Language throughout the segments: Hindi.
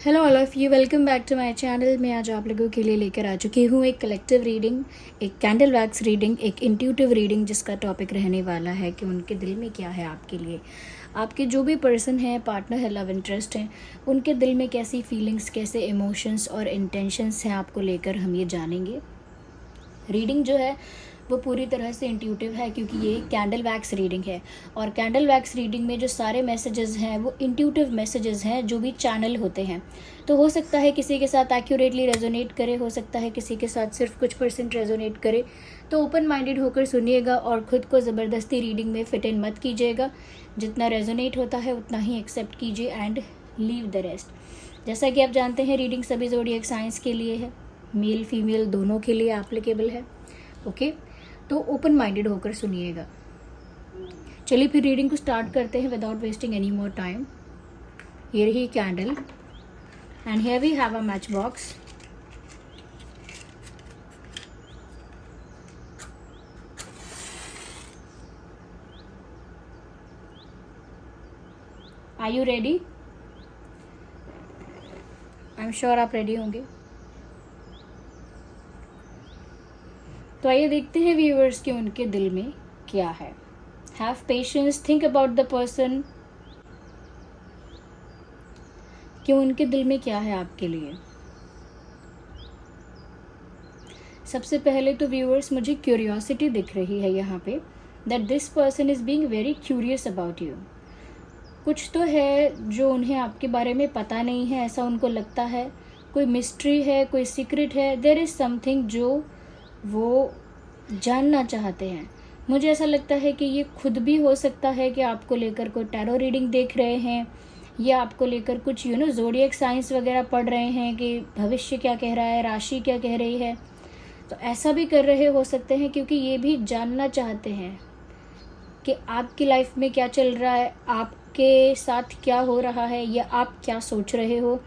Hello all of you, welcome back to my channel. मैं आज आप लोगों के लिए लेकर आ चुकी हूँ एक कलेक्टिव रीडिंग, एक कैंडल वैक्स रीडिंग, एक इंट्यूटिव रीडिंग, जिसका टॉपिक रहने वाला है कि उनके दिल में क्या है आपके लिए। आपके जो भी पर्सन है, पार्टनर है, लव इंटरेस्ट हैं, उनके दिल में कैसी फीलिंग्स, कैसे इमोशंस और इंटेंशंस हैं आपको लेकर, हम ये जानेंगे। रीडिंग जो है वो पूरी तरह से इंट्यूटिव है, क्योंकि ये कैंडल वैक्स रीडिंग है। और कैंडल वैक्स रीडिंग में जो सारे मैसेजेस हैं वो इंट्यूटिव मैसेजेस हैं, जो भी चैनल होते हैं। तो हो सकता है किसी के साथ एक्यूरेटली रेजोनेट करे, हो सकता है किसी के साथ सिर्फ कुछ % रेजोनेट करे। तो ओपन माइंडेड होकर सुनिएगा और ख़ुद को ज़बरदस्ती रीडिंग में फिट इन मत कीजिएगा। जितना रेजोनेट होता है उतना ही एक्सेप्ट कीजिए एंड लीव द रेस्ट। जैसा कि आप जानते हैं, रीडिंग सभी ज़ोडिएक साइंस के लिए है, मेल फीमेल दोनों के लिए एप्लीकेबल है। ओके, तो ओपन माइंडेड होकर सुनिएगा। चलिए फिर रीडिंग को स्टार्ट करते हैं without wasting any more time. ये रही candle and here we have a match box. Are you ready? I am sure आप रेडी होंगे। तो आइए देखते हैं व्यूअर्स कि उनके दिल में क्या है। Have patience, think about the person, कि उनके दिल में क्या है आपके लिए। सबसे पहले तो व्यूअर्स मुझे क्यूरियोसिटी दिख रही है यहाँ पे, that this person is being very curious about you. कुछ तो है जो उन्हें आपके बारे में पता नहीं है, ऐसा उनको लगता है। कोई मिस्ट्री है, कोई सीक्रेट है, देयर इज़ समथिंग जो वो जानना चाहते हैं। मुझे ऐसा लगता है कि ये खुद भी हो सकता है कि आपको लेकर कोई टैरो रीडिंग देख रहे हैं, या आपको लेकर कुछ ज़ोडिएक साइंस वगैरह पढ़ रहे हैं कि भविष्य क्या कह रहा है, राशि क्या कह रही है। तो ऐसा भी कर रहे हो सकते हैं, क्योंकि ये भी जानना चाहते हैं कि आपकी लाइफ में क्या चल रहा है, आपके साथ क्या हो रहा है, या आप क्या सोच रहे हो,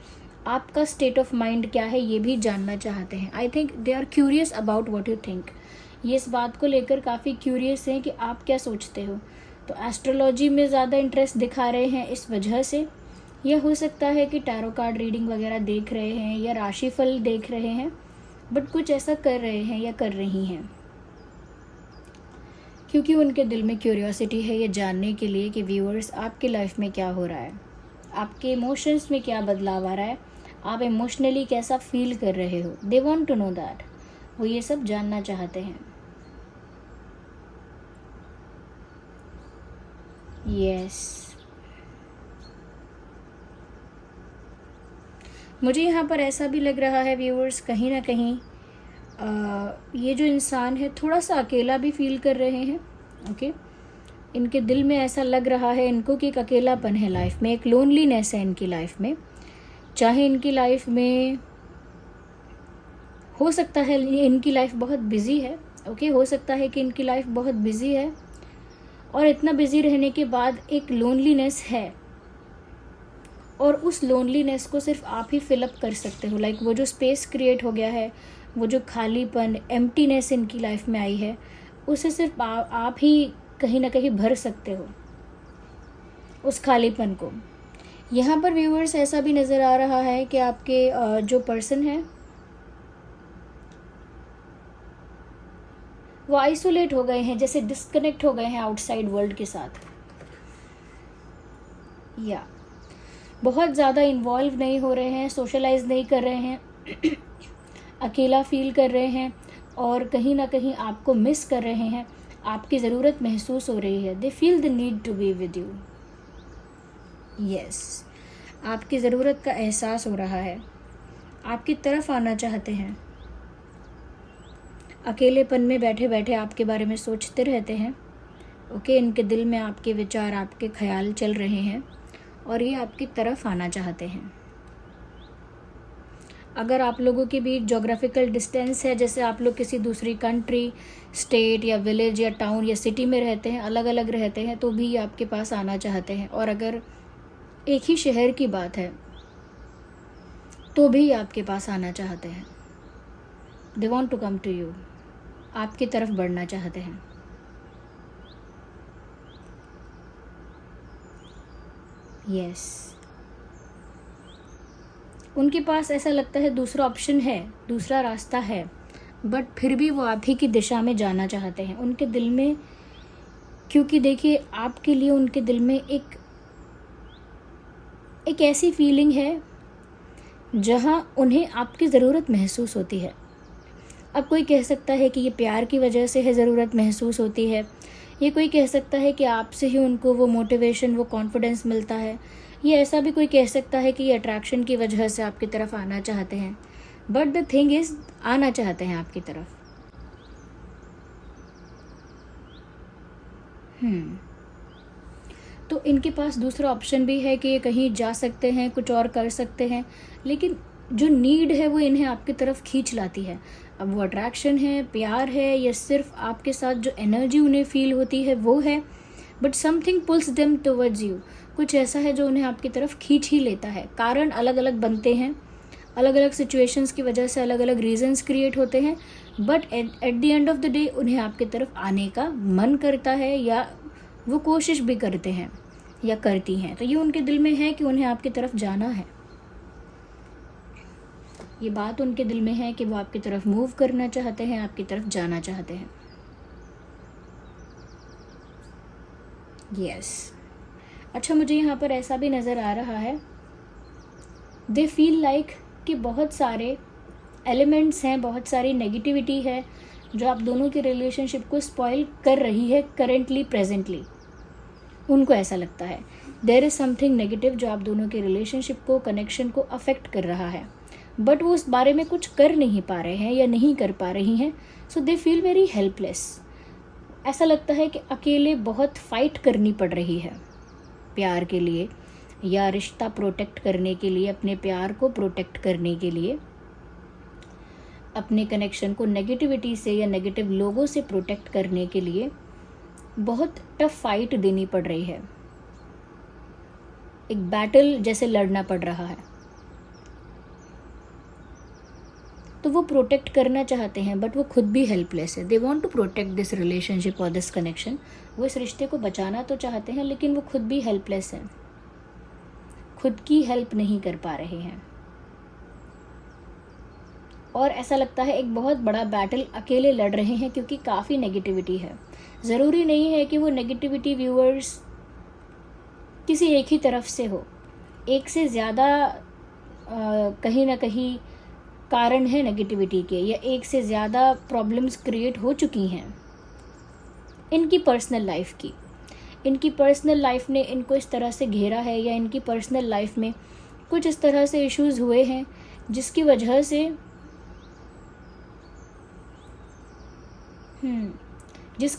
आपका स्टेट ऑफ माइंड क्या है, ये भी जानना चाहते हैं। I think they are curious about what you think. ये इस बात को लेकर काफ़ी क्यूरियस हैं कि आप क्या सोचते हो। तो एस्ट्रोलॉजी में ज़्यादा इंटरेस्ट दिखा रहे हैं इस वजह से। यह हो सकता है कि टैरो कार्ड रीडिंग वगैरह देख रहे हैं या राशिफल देख रहे हैं, बट कुछ ऐसा कर रहे हैं या कर रही हैं, क्योंकि उनके दिल में क्यूरियोसिटी है ये जानने के लिए कि व्यूअर्स आपकी लाइफ में क्या हो रहा है, आपके इमोशंस में क्या बदलाव आ रहा है, आप इमोशनली कैसा फील कर रहे हो। They want to know that. वो ये सब जानना चाहते हैं। यस, मुझे यहाँ पर ऐसा भी लग रहा है व्यूअर्स, कहीं ना कहीं ये जो इंसान है थोड़ा सा अकेला भी फील कर रहे हैं। ओके, इनके दिल में ऐसा लग रहा है इनको कि एक अकेलापन है लाइफ में, एक लोनलीनेस है इनकी लाइफ में। चाहे इनकी लाइफ में हो सकता है इनकी लाइफ बहुत बिजी है। ओके, हो सकता है कि इनकी लाइफ बहुत बिजी है और इतना बिजी रहने के बाद एक लोनलीनेस है, और उस लोनलीनेस को सिर्फ आप ही फिलअप कर सकते हो। लाइक वो जो स्पेस क्रिएट हो गया है, वो जो खालीपन, एम्प्टीनेस इनकी लाइफ में आई है, उसे सिर्फ आप ही कहीं ना कहीं भर सकते हो, उस खालीपन को। यहाँ पर व्यूअर्स ऐसा भी नज़र आ रहा है कि आपके जो पर्सन है वो आइसोलेट हो गए हैं, जैसे डिस्कनेक्ट हो गए हैं आउटसाइड वर्ल्ड के साथ, या बहुत ज़्यादा इन्वॉल्व नहीं हो रहे हैं, सोशलाइज नहीं कर रहे हैं, अकेला फील कर रहे हैं, और कहीं ना कहीं आपको मिस कर रहे हैं, आपकी ज़रूरत महसूस हो रही है। They feel the need to be with you. Yes, आपकी ज़रूरत का एहसास हो रहा है, आपकी तरफ आना चाहते हैं। अकेलेपन में बैठे बैठे आपके बारे में सोचते रहते हैं। ओके, इनके दिल में आपके विचार, आपके ख्याल चल रहे हैं, और ये आपकी तरफ आना चाहते हैं। अगर आप लोगों के बीच जोग्राफिकल डिस्टेंस है, जैसे आप लोग किसी दूसरी कंट्री, स्टेट या विलेज या टाउन या सिटी में रहते हैं, अलग अलग रहते हैं, तो भी आपके पास आना चाहते हैं। और अगर एक ही शहर की बात है तो भी आपके पास आना चाहते हैं। They want to come to you, आपकी तरफ बढ़ना चाहते हैं। यस, उनके पास ऐसा लगता है दूसरा ऑप्शन है, दूसरा रास्ता है, बट फिर भी वो आप ही की दिशा में जाना चाहते हैं। उनके दिल में, क्योंकि देखिए आपके लिए उनके दिल में एक ऐसी फीलिंग है जहाँ उन्हें आपकी ज़रूरत महसूस होती है। अब कोई कह सकता है कि ये प्यार की वजह से है ज़रूरत महसूस होती है, ये कोई कह सकता है कि आपसे ही उनको वो मोटिवेशन, वो कॉन्फिडेंस मिलता है, ये ऐसा भी कोई कह सकता है कि ये अट्रैक्शन की वजह से आपकी तरफ आना चाहते हैं। बट द थिंग इज़, आना चाहते हैं आपकी तरफ। तो इनके पास दूसरा ऑप्शन भी है कि ये कहीं जा सकते हैं, कुछ और कर सकते हैं, लेकिन जो नीड है वो इन्हें आपकी तरफ खींच लाती है। अब वो अट्रैक्शन है, प्यार है, या सिर्फ आपके साथ जो एनर्जी उन्हें फील होती है वो है, but something pulls them towards you. कुछ ऐसा है जो उन्हें आपकी तरफ खींच ही लेता है। कारण अलग अलग बनते हैं, अलग अलग सिचुएशंस की वजह से अलग अलग रीजंस क्रिएट होते हैं, but at the end of the day उन्हें आपकी तरफ आने का मन करता है, या वो कोशिश भी करते हैं या करती हैं। तो ये उनके दिल में है कि उन्हें आपकी तरफ जाना है। ये बात उनके दिल में है कि वो आपकी तरफ मूव करना चाहते हैं, आपकी तरफ जाना चाहते हैं। यस। अच्छा, मुझे यहाँ पर ऐसा भी नज़र आ रहा है, दे फील लाइक कि बहुत सारे एलिमेंट्स हैं, बहुत सारी नेगेटिविटी है जो आप दोनों के रिलेशनशिप को स्पॉइल कर रही है करेंटली, प्रेजेंटली। उनको ऐसा लगता है देयर इज़ समथिंग नेगेटिव जो आप दोनों के रिलेशनशिप को, कनेक्शन को अफेक्ट कर रहा है, बट वो उस बारे में कुछ कर नहीं पा रहे हैं या नहीं कर पा रही हैं। सो दे फील वेरी हेल्पलेस। ऐसा लगता है कि अकेले बहुत फाइट करनी पड़ रही है प्यार के लिए, या रिश्ता प्रोटेक्ट करने के लिए, अपने प्यार को प्रोटेक्ट करने के लिए, अपने कनेक्शन को नेगेटिविटी से या नेगेटिव लोगों से प्रोटेक्ट करने के लिए बहुत टफ फाइट देनी पड़ रही है। एक बैटल जैसे लड़ना पड़ रहा है। तो वो प्रोटेक्ट करना चाहते हैं, बट वो खुद भी हेल्पलेस है। They want to protect this relationship और दिस कनेक्शन। वो इस रिश्ते को बचाना तो चाहते हैं, लेकिन वो खुद भी हेल्पलेस हैं, खुद की हेल्प नहीं कर पा रहे हैं। और ऐसा लगता है एक बहुत बड़ा बैटल अकेले लड़ रहे हैं, क्योंकि काफ़ी नेगेटिविटी है। ज़रूरी नहीं है कि वो नेगेटिविटी व्यूअर्स किसी एक ही तरफ से हो, एक से ज़्यादा कहीं ना कहीं कारण है नेगेटिविटी के, या एक से ज़्यादा प्रॉब्लम्स क्रिएट हो चुकी हैं इनकी पर्सनल लाइफ की। इनकी पर्सनल लाइफ ने इनको इस तरह से घेरा है, या इनकी पर्सनल लाइफ में कुछ इस तरह से इश्यूज़ हुए हैं जिसकी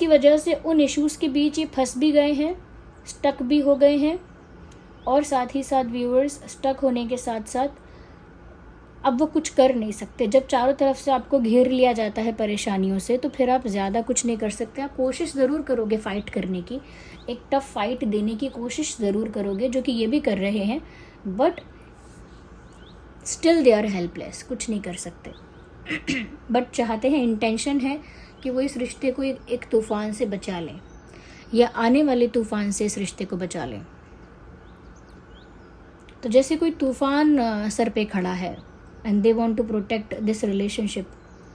वजह से उन इश्यूज़ के बीच ये फंस भी गए हैं, स्टक भी हो गए हैं। और साथ ही साथ व्यूअर्स, स्टक होने के साथ साथ अब वो कुछ कर नहीं सकते। जब चारों तरफ से आपको घेर लिया जाता है परेशानियों से, तो फिर आप ज़्यादा कुछ नहीं कर सकते। आप कोशिश ज़रूर करोगे फ़ाइट करने की, एक टफ फाइट देने की कोशिश ज़रूर करोगे, जो कि ये भी कर रहे हैं, but still they are helpless, कुछ नहीं कर सकते। बट चाहते हैं, इंटेंशन है कि वो इस रिश्ते को एक तूफ़ान से बचा लें, या आने वाले तूफ़ान से इस रिश्ते को बचा लें। तो जैसे कोई तूफ़ान सर पे खड़ा है, and they want to protect this relationship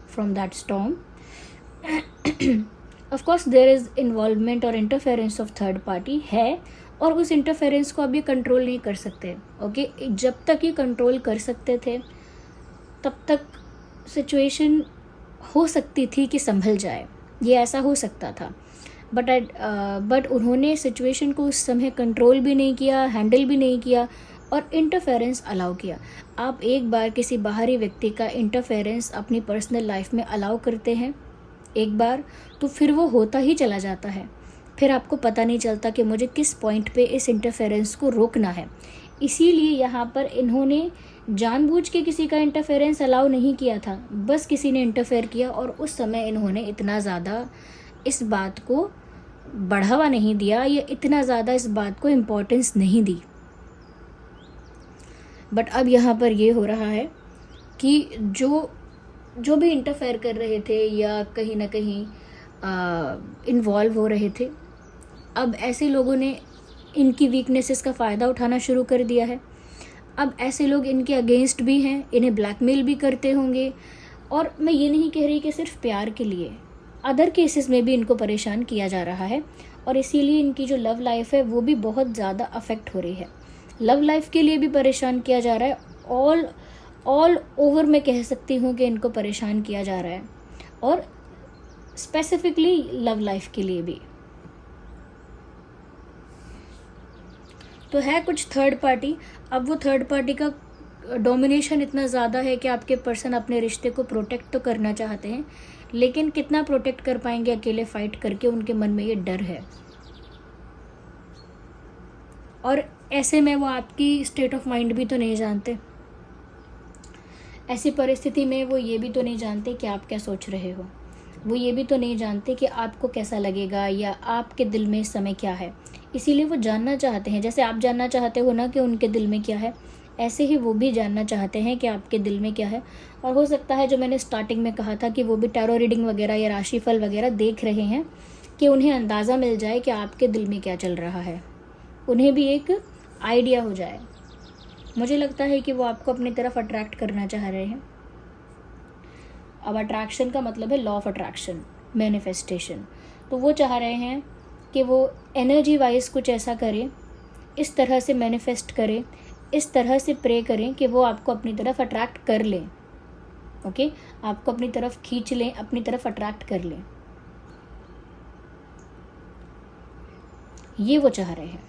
from that storm. Of course there is involvement or interference of third party है, और उस इंटरफेरेंस को अब ये कंट्रोल नहीं कर सकते। ओके, जब तक ये कंट्रोल कर सकते थे तब तक सिचुएशन हो सकती थी कि संभल जाए, ये ऐसा हो सकता था। बट उन्होंने सिचुएशन को उस समय कंट्रोल भी नहीं किया, हैंडल भी नहीं किया, और इंटरफेरेंस अलाउ किया। आप एक बार किसी बाहरी व्यक्ति का इंटरफेरेंस अपनी पर्सनल लाइफ में अलाउ करते हैं एक बार, तो फिर वो होता ही चला जाता है। फिर आपको पता नहीं चलता कि मुझे किस पॉइंट पे इस इंटरफेरेंस को रोकना है। इसीलिए यहाँ पर इन्होंने जानबूझ के किसी का इंटरफेरेंस अलाउ नहीं किया था, बस किसी ने इंटरफेयर किया, और उस समय इन्होंने इतना ज़्यादा इस बात को बढ़ावा नहीं दिया, या इतना ज़्यादा इस बात को इम्पोर्टेंस नहीं दी। बट अब यहाँ पर ये हो रहा है कि जो भी इंटरफेयर कर रहे थे या कहीं ना कहीं इन्वॉल्व हो रहे थे, अब ऐसे लोगों ने इनकी वीकनेसेस का फ़ायदा उठाना शुरू कर दिया है। अब ऐसे लोग इनके अगेंस्ट भी हैं, इन्हें ब्लैकमेल भी करते होंगे। और मैं ये नहीं कह रही कि सिर्फ प्यार के लिए, अदर केसेस में भी इनको परेशान किया जा रहा है, और इसीलिए इनकी जो लव लाइफ है वो भी बहुत ज़्यादा अफेक्ट हो रही है। लव लाइफ के लिए भी परेशान किया जा रहा है, ऑल ओवर मैं कह सकती हूँ कि इनको परेशान किया जा रहा है, और स्पेसिफिकली लव लाइफ के लिए भी। तो है कुछ थर्ड पार्टी। अब वो थर्ड पार्टी का डोमिनेशन इतना ज़्यादा है कि आपके पर्सन अपने रिश्ते को प्रोटेक्ट तो करना चाहते हैं, लेकिन कितना प्रोटेक्ट कर पाएंगे अकेले फाइट करके, उनके मन में ये डर है। और ऐसे में वो आपकी स्टेट ऑफ माइंड भी तो नहीं जानते। ऐसी परिस्थिति में वो ये भी तो नहीं जानते कि आप क्या सोच रहे हो, वो ये भी तो नहीं जानते कि आपको कैसा लगेगा या आपके दिल में इस समय क्या है। इसीलिए वो जानना चाहते हैं, जैसे आप जानना चाहते हो ना कि उनके दिल में क्या है, ऐसे ही वो भी जानना चाहते हैं कि आपके दिल में क्या है। और हो सकता है, जो मैंने स्टार्टिंग में कहा था, कि वो भी टैरो रीडिंग वगैरह या राशिफल वगैरह देख रहे हैं कि उन्हें अंदाज़ा मिल जाए कि आपके दिल में क्या चल रहा है, उन्हें भी एक आइडिया हो जाए। मुझे लगता है कि वो आपको अपनी तरफ अट्रैक्ट करना चाह रहे हैं। अब अट्रैक्शन का मतलब है लॉ ऑफ अट्रैक्शन, मैनिफेस्टेशन। तो वो चाह रहे हैं कि वो एनर्जी वाइज कुछ ऐसा करें, इस तरह से मैनिफेस्ट करें, इस तरह से प्रे करें कि वो आपको अपनी तरफ अट्रैक्ट कर लें। ओके, आपको अपनी तरफ खींच लें, अपनी तरफ अट्रैक्ट कर लें। ये वो चाह रहे हैं।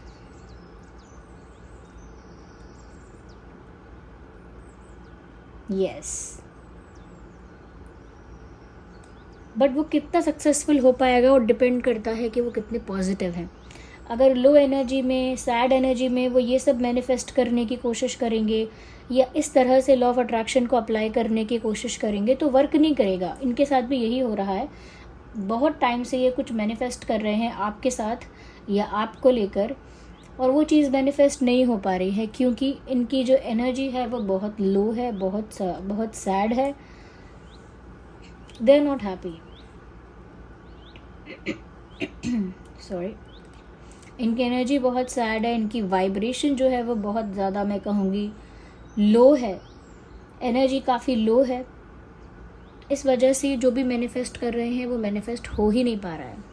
यस, बट वो कितना सक्सेसफुल हो पाएगा वो डिपेंड करता है कि वो कितने पॉजिटिव हैं। अगर लो एनर्जी में, सैड एनर्जी में वो ये सब मैनिफेस्ट करने की कोशिश करेंगे या इस तरह से लॉ ऑफ अट्रैक्शन को अप्लाई करने की कोशिश करेंगे तो वर्क नहीं करेगा। इनके साथ भी यही हो रहा है। बहुत टाइम से ये कुछ मैनिफेस्ट कर रहे हैं आपके साथ या आपको लेकर, और वो चीज़ मैनिफेस्ट नहीं हो पा रही है क्योंकि इनकी जो एनर्जी है वो बहुत लो है, बहुत सैड है। They are not happy. Sorry, इनकी एनर्जी बहुत सैड है, इनकी वाइब्रेशन जो है वो बहुत ज़्यादा, मैं कहूँगी, लो है। एनर्जी काफ़ी लो है। इस वजह से जो भी मैनिफेस्ट कर रहे हैं वो मैनिफेस्ट हो ही नहीं पा रहा है।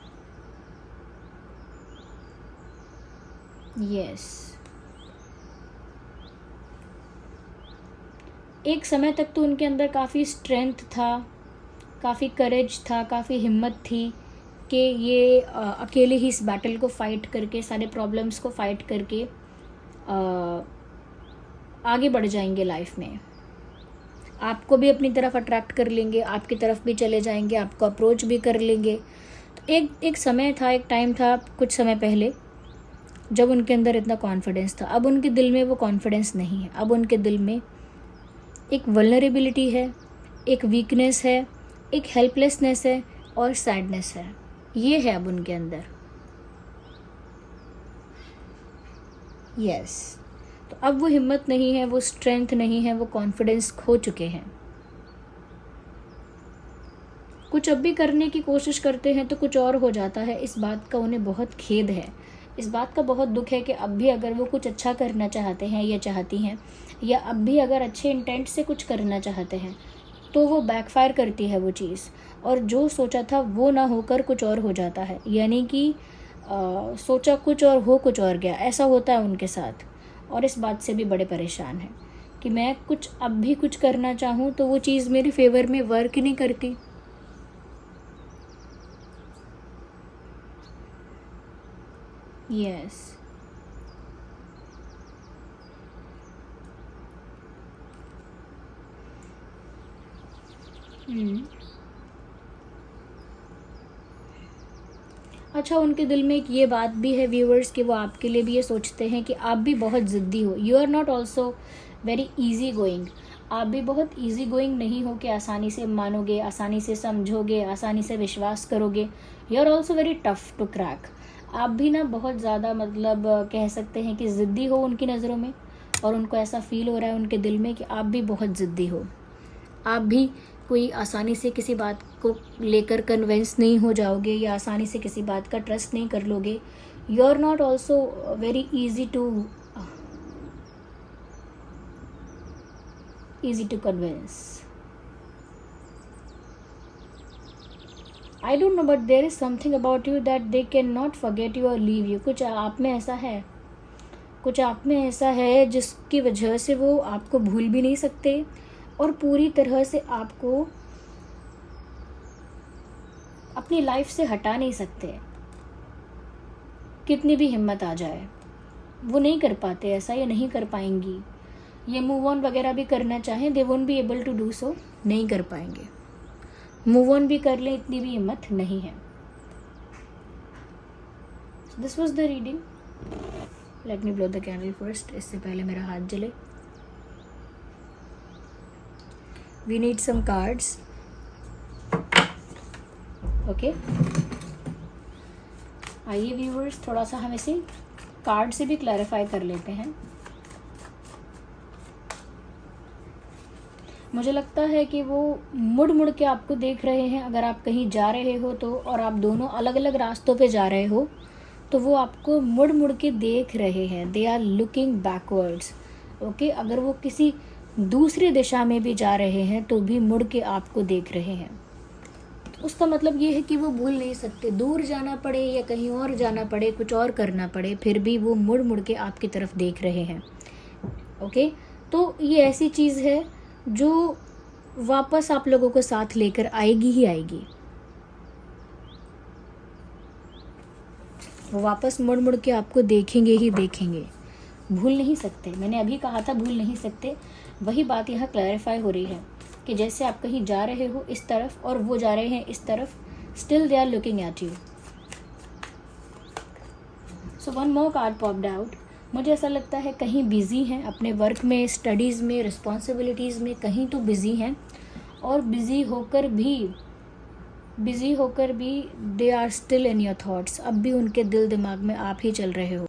यस, एक समय तक तो उनके अंदर काफ़ी स्ट्रेंथ था, काफ़ी करेज था, काफ़ी हिम्मत थी कि ये अकेले ही इस बैटल को फाइट करके, सारे प्रॉब्लम्स को फाइट करके आगे बढ़ जाएंगे लाइफ में। आपको भी अपनी तरफ अट्रैक्ट कर लेंगे, आपकी तरफ भी चले जाएंगे, आपको अप्रोच भी कर लेंगे। तो एक समय था, एक टाइम था कुछ समय पहले जब उनके अंदर इतना कॉन्फिडेंस था। अब उनके दिल में वो कॉन्फिडेंस नहीं है। अब उनके दिल में एक वल्नरेबिलिटी है, एक वीकनेस है, एक हेल्पलेसनेस है और सैडनेस है। ये है अब उनके अंदर। यस, तो अब वो हिम्मत नहीं है, वो स्ट्रेंथ नहीं है, वो कॉन्फिडेंस खो चुके हैं। कुछ अब भी करने की कोशिश करते हैं तो कुछ और हो जाता है। इस बात का उन्हें बहुत खेद है, इस बात का बहुत दुख है कि अब भी अगर वो कुछ अच्छा करना चाहते हैं या चाहती हैं, या अब भी अगर अच्छे इंटेंट से कुछ करना चाहते हैं तो वो बैकफायर करती है वो चीज़, और जो सोचा था वो ना होकर कुछ और हो जाता है। यानी कि सोचा कुछ और हो कुछ और गया, ऐसा होता है उनके साथ। और इस बात से भी बड़े परेशान हैं कि मैं कुछ अब भी कुछ करना चाहूँ तो वो चीज़ मेरे फेवर में वर्क नहीं करती। यस, अच्छा, उनके दिल में एक ये बात भी है व्यूअर्स कि वो आपके लिए भी ये सोचते हैं कि आप भी बहुत ज़िद्दी हो। You are not also very easy going. आप भी बहुत ईजी गोइंग नहीं हो कि आसानी से मानोगे, आसानी से समझोगे, आसानी से विश्वास करोगे। You are also very tough to crack. आप भी ना बहुत ज़्यादा, मतलब कह सकते हैं कि ज़िद्दी हो उनकी नज़रों में, और उनको ऐसा फील हो रहा है उनके दिल में कि आप भी बहुत ज़िद्दी हो। आप भी कोई आसानी से किसी बात को लेकर कन्विंस नहीं हो जाओगे या आसानी से किसी बात का ट्रस्ट नहीं कर लोगे। You are not also very easy to easy to convince. I don't know, but there is something about you that they cannot forget you or leave you. कुछ आप में ऐसा है, कुछ आप में ऐसा है जिसकी वजह से वो आपको भूल भी नहीं सकते और पूरी तरह से आपको अपनी लाइफ से हटा नहीं सकते. कितनी भी हिम्मत आ जाए वो नहीं कर पाते ऐसा, या नहीं कर पाएंगी. ये मूव ऑन वगैरह भी करना चाहें, they won't be able to do so, नहीं कर पाएंगे. मूव ऑन भी कर लें इतनी भी हिम्मत नहीं है. This was the reading. Let me blow the candle first, इससे पहले मेरा हाथ जले. We need some cards. Okay, आइए व्यूअर्स, थोड़ा सा हम इसे कार्ड से भी क्लैरिफाई कर लेते हैं. मुझे लगता है कि वो मुड़ मुड़ के आपको देख रहे हैं. अगर आप कहीं जा रहे हो तो, और आप दोनों अलग अलग रास्तों पे जा रहे हो, तो वो आपको मुड़ मुड़ के देख रहे हैं. They are looking backwards. Okay, अगर वो किसी दूसरी दिशा में भी जा रहे हैं तो भी मुड़ के आपको देख रहे हैं. उसका मतलब ये है कि वो भूल नहीं सकते. दूर जाना पड़े या कहीं और जाना पड़े, कुछ और करना पड़े, फिर भी वो मुड़ मुड़ के आपकी तरफ देख रहे हैं. ओके, तो ये ऐसी चीज़ है जो वापस आप लोगों को साथ लेकर आएगी ही आएगी. वो वापस मुड़ मुड़ के आपको देखेंगे ही देखेंगे. भूल नहीं सकते. मैंने अभी कहा था भूल नहीं सकते. वही बात यहाँ क्लैरिफाई हो रही है कि जैसे आप कहीं जा रहे हो इस तरफ और वो जा रहे हैं इस तरफ, still they are looking at you. So one more card popped out. मुझे ऐसा लगता है कहीं बिज़ी हैं अपने वर्क में, स्टडीज़ में, रिस्पॉन्सिबिलिटीज़ में, कहीं तो बिज़ी हैं. और बिज़ी होकर भी they are still in your thoughts. अब भी उनके दिल दिमाग में आप ही चल रहे हो.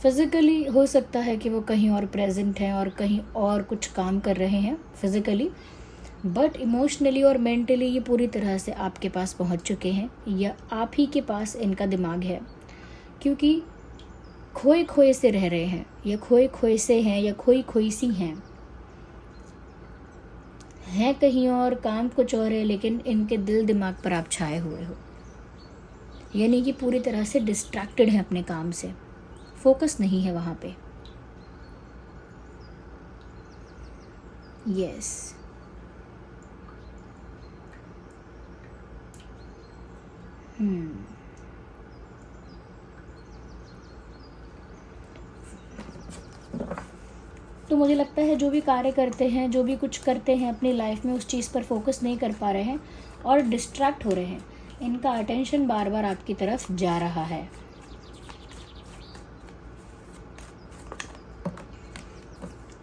फिज़िकली हो सकता है कि वो कहीं और प्रेजेंट हैं और कहीं और कुछ काम कर रहे हैं फिज़िकली, बट इमोशनली और मेंटली ये पूरी तरह से आपके पास पहुंच चुके हैं, या आप ही के पास इनका दिमाग है. क्योंकि खोए खोए से रह रहे हैं, या खोए खोए से हैं, या खोई खोई सी हैं कहीं और, काम कुछ और है, लेकिन इनके दिल दिमाग पर आप छाए हुए हो. यानी कि पूरी तरह से डिस्ट्रैक्टेड हैं अपने काम से. फोकस नहीं है वहाँ पे. यस, तो मुझे लगता है जो भी कार्य करते हैं, जो भी कुछ करते हैं अपनी लाइफ में, उस चीज़ पर फोकस नहीं कर पा रहे हैं और डिस्ट्रैक्ट हो रहे हैं. इनका अटेंशन बार बार आपकी तरफ जा रहा है.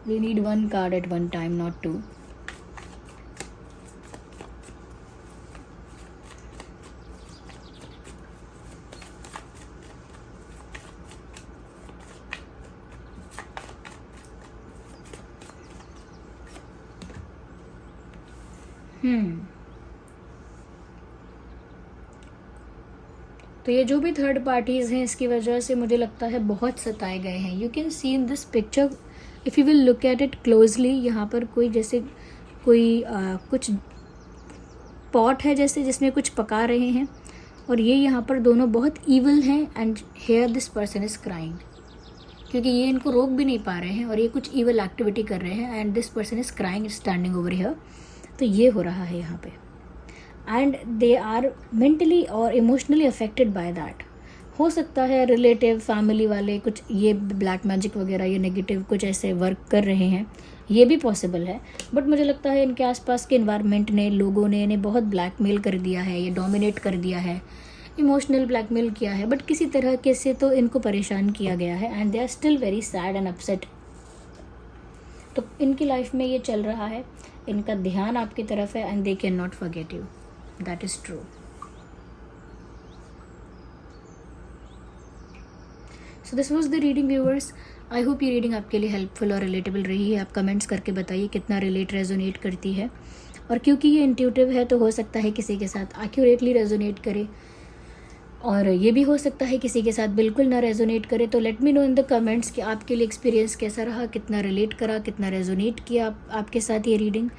We need one card at one time, not two. तो ये जो भी थर्ड पार्टीज़ हैं, इसकी वजह से मुझे लगता है बहुत सताए गए हैं. You can see in this picture, if you will look at it closely, यहाँ पर कोई जैसे कोई कुछ पॉट है जैसे, जिसमें कुछ पका रहे हैं, और ये यहाँ पर दोनों बहुत ईविल हैं. And here this person is crying, क्योंकि ये इनको रोक भी नहीं पा रहे हैं और ये कुछ ईविल एक्टिविटी कर रहे हैं. And this person is crying standing over here. तो ये हो रहा है यहाँ पे. एंड दे आर मेंटली और इमोशनली अफेक्टेड बाय दैट. हो सकता है रिलेटिव, फैमिली वाले कुछ ये ब्लैक मैजिक वगैरह, ये नेगेटिव कुछ ऐसे वर्क कर रहे हैं, ये भी पॉसिबल है. बट मुझे लगता है इनके आसपास के इन्वायरमेंट ने, लोगों ने इन्हें बहुत ब्लैकमेल कर दिया है, ये डोमिनेट कर दिया है, इमोशनल ब्लैकमेल किया है. बट किसी तरह के से तो इनको परेशान किया गया है. And they are still very sad and upset. तो इनकी लाइफ में ये चल रहा है. इनका ध्यान आपकी तरफ है. And they can not forget you. That is true. So this was the reading viewers. I hope ये रीडिंग आपके लिए हेल्पफुल और रिलेटेबल रही है. आप कमेंट्स करके बताइए कितना रिलेट रेजोनेट करती है. और क्योंकि ये इंट्यूटिव है तो हो सकता है किसी के साथ एक्यूरेटली रेजोनेट करे. और ये भी हो सकता है किसी के साथ बिल्कुल ना रेजोनेट करे, तो let me know in the comments कि आपके लिए एक्सपीरियंस कैसा रहा, कितना रिलेट करा, कितना रेजोनेट किया आपके साथ ये रीडिंग।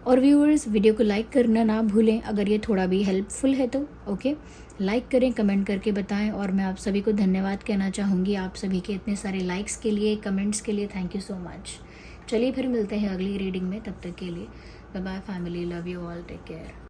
और व्यूअर्स, वीडियो को लाइक करना ना भूलें अगर ये थोड़ा भी हेल्पफुल है तो। ओके, लाइक करें, कमेंट करके बताएं। और मैं आप सभी को धन्यवाद कहना चाहूँगी, आप सभी के इतने सारे लाइक्स के लिए, कमेंट्स के लिए। Thank you so much. चलिए फिर मिलते हैं अगली रीडिंग में, तब तक के लिए bye bye family, love you all, take care.